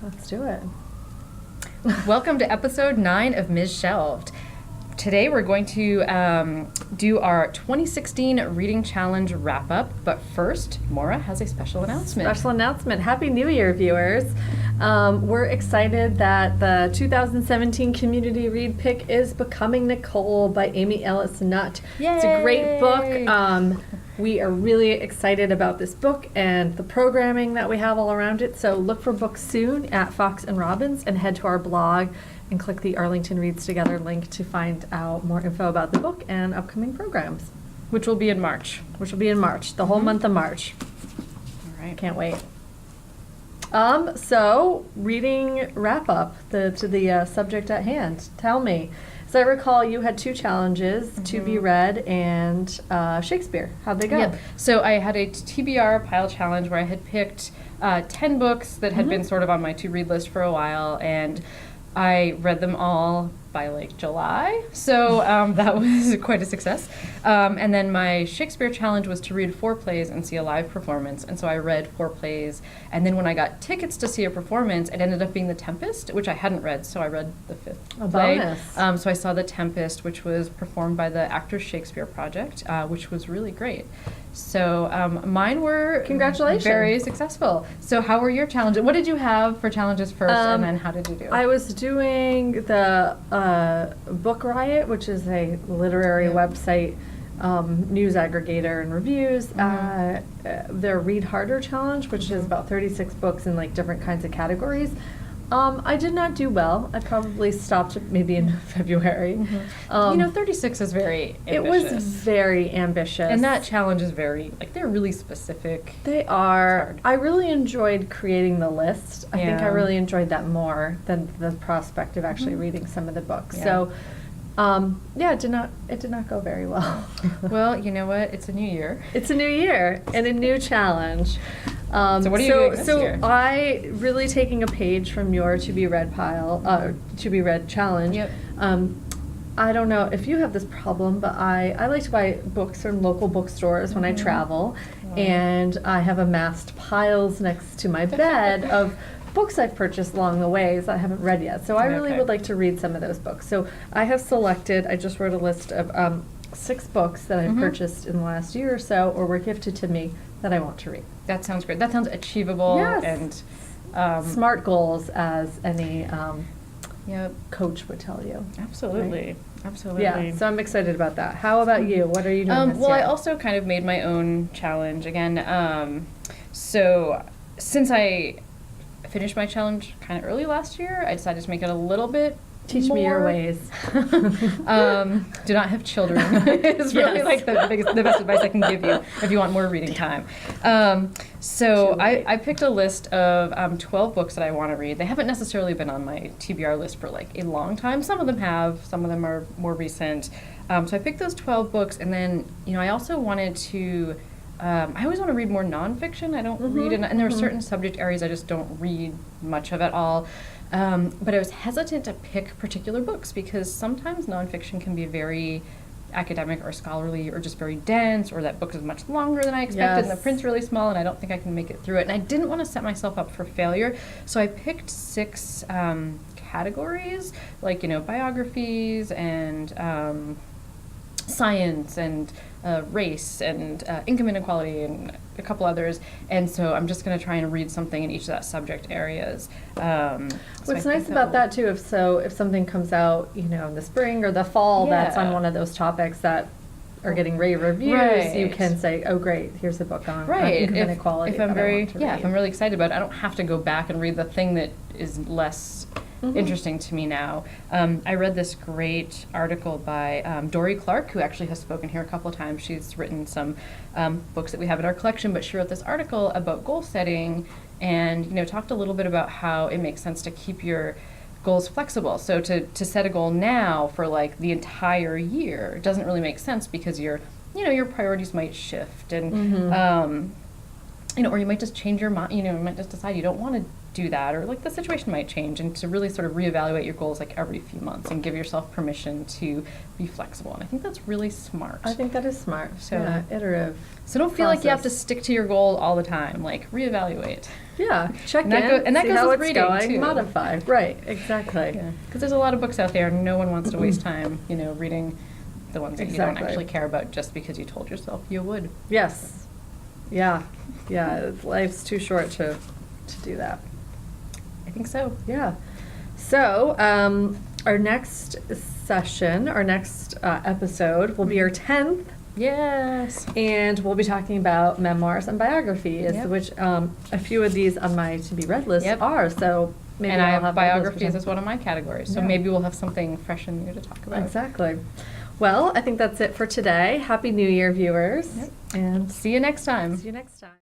Let's do it. Welcome to episode 9 of Ms. Shelved. Today we're going to do our 2016 Reading Challenge wrap-up, but first, Maura has a special announcement. Special announcement. Happy New Year, viewers. We're excited that the 2017 Community Read Pick is Becoming Nicole by Amy Ellis Nutt. Yay! It's a great book. We are really excited about this book and the programming that we have all around it. So look for books soon at Fox and Robbins and head to our blog and click the Arlington Reads Together link to find out more info about the book and upcoming programs. Which will be in March. The whole month of March. All right. Can't wait. So reading wrap up to the subject at hand. Tell me, as I recall, you had 2 challenges, To Be Read and Shakespeare. How'd they go? Yeah. So I had a TBR pile challenge where I had picked 10 books that had been sort of on my to-read list for a while, and I read them all by like July, so that was quite a success. And then my Shakespeare challenge was to read 4 plays and see a live performance, and so I read 4 plays, and then when I got tickets to see a performance, it ended up being The Tempest, which I hadn't read, so I read the 5th play. Bonus. So I saw The Tempest, which was performed by the Actors Shakespeare Project, which was really great. So mine were Congratulations. Very successful. So how were your challenges? What did you have for challenges first, and then how did you do? I was doing the Book Riot, which is a literary website, news aggregator and reviews. Their Read Harder challenge, which is about 36 books in like different kinds of categories. I did not do well. I probably stopped maybe in February. 36 is very ambitious. It was very ambitious. And that challenge is very, like, they're really specific. They are. I really enjoyed creating the list. I think I really enjoyed that more than the prospect of actually reading some of the books. Yeah. So, it did not go very well. Well, you know what? It's a new year. It's a new year and a new challenge. So what are you doing this year? I really taking a page from your To Be Read To Be Read challenge. Yep. I don't know if you have this problem, but I like to buy books from local bookstores when I travel, and I have amassed piles next to my bed of books I've purchased along the ways I haven't read yet. So I really would like to read some of those books. So I have selected, I just wrote a list of 6 books that I've purchased in the last year or so, or were gifted to me, that I want to read. That sounds great. That sounds achievable. Yes. And smart goals, as any Yep. coach would tell you. Absolutely. Right? Absolutely. Yeah, so I'm excited about that. How about you? What are you doing this well, year? I also kind of made my own challenge again. So since I finished my challenge kind of early last year, I decided to make it a little bit Teach me your more- ways. Do not have children. It's really like the best advice I can give you if you want more reading time. So I picked a list of 12 books that I want to read. They haven't necessarily been on my TBR list for like a long time. Some of them have. Some of them are more recent. So I picked those 12 books, and then I also wanted to. I always want to read more nonfiction. I don't read, and there are certain subject areas I just don't read much of at all. But I was hesitant to pick particular books because sometimes nonfiction can be very academic or scholarly or just very dense, or that book is much longer than I expected and the print's really small and I don't think I can make it through it. And I didn't want to set myself up for failure, so I picked 6 categories, like, biographies and science and race and income inequality and a couple others, and so I'm just going to try and read something in each of that subject areas. What's nice about that too, if something comes out, in the spring or the fall that's on one of those topics that are getting rave reviews, you can say, "Oh, great! Here's a book on income inequality." If I'm if I'm really excited about it, I don't have to go back and read the thing that is less interesting to me now. I read this great article by Dory Clark, who actually has spoken here a couple of times. She's written some books that we have in our collection, but she wrote this article about goal setting and talked a little bit about how it makes sense to keep your goals flexible. So to set a goal now for like the entire year doesn't really make sense because your priorities might shift, and or you might just change your mind, you might just decide you don't want to do that, or like the situation might change, and to really sort of reevaluate your goals like every few months and give yourself permission to be flexible. And I think that's really smart. I think that is smart. So, yeah, iterative. So don't feel like you have to process. stick to your goal all the time. Like reevaluate. Yeah, check And in, that see goes how with it's reading, going, too. modify. Right, exactly. Yeah, because there's a lot of books out there, and no one wants to waste time, reading the ones that you don't Exactly. actually care about just because you told yourself you would. Yes. Yeah. Yeah. Life's too short to do that. I think so. Yeah. So our next session, our next episode will be our 10th. Yes. And we'll be talking about memoirs and biographies, Yep. which a few of these on my to-be-read list Yep. are. So maybe And I'll I have have those biographies for as one of my categories, so Yeah. maybe we'll have something fresh and new to talk about. Exactly. Well, I think that's it for today. Happy New Year, viewers. Yep. And See you next time. see you next time.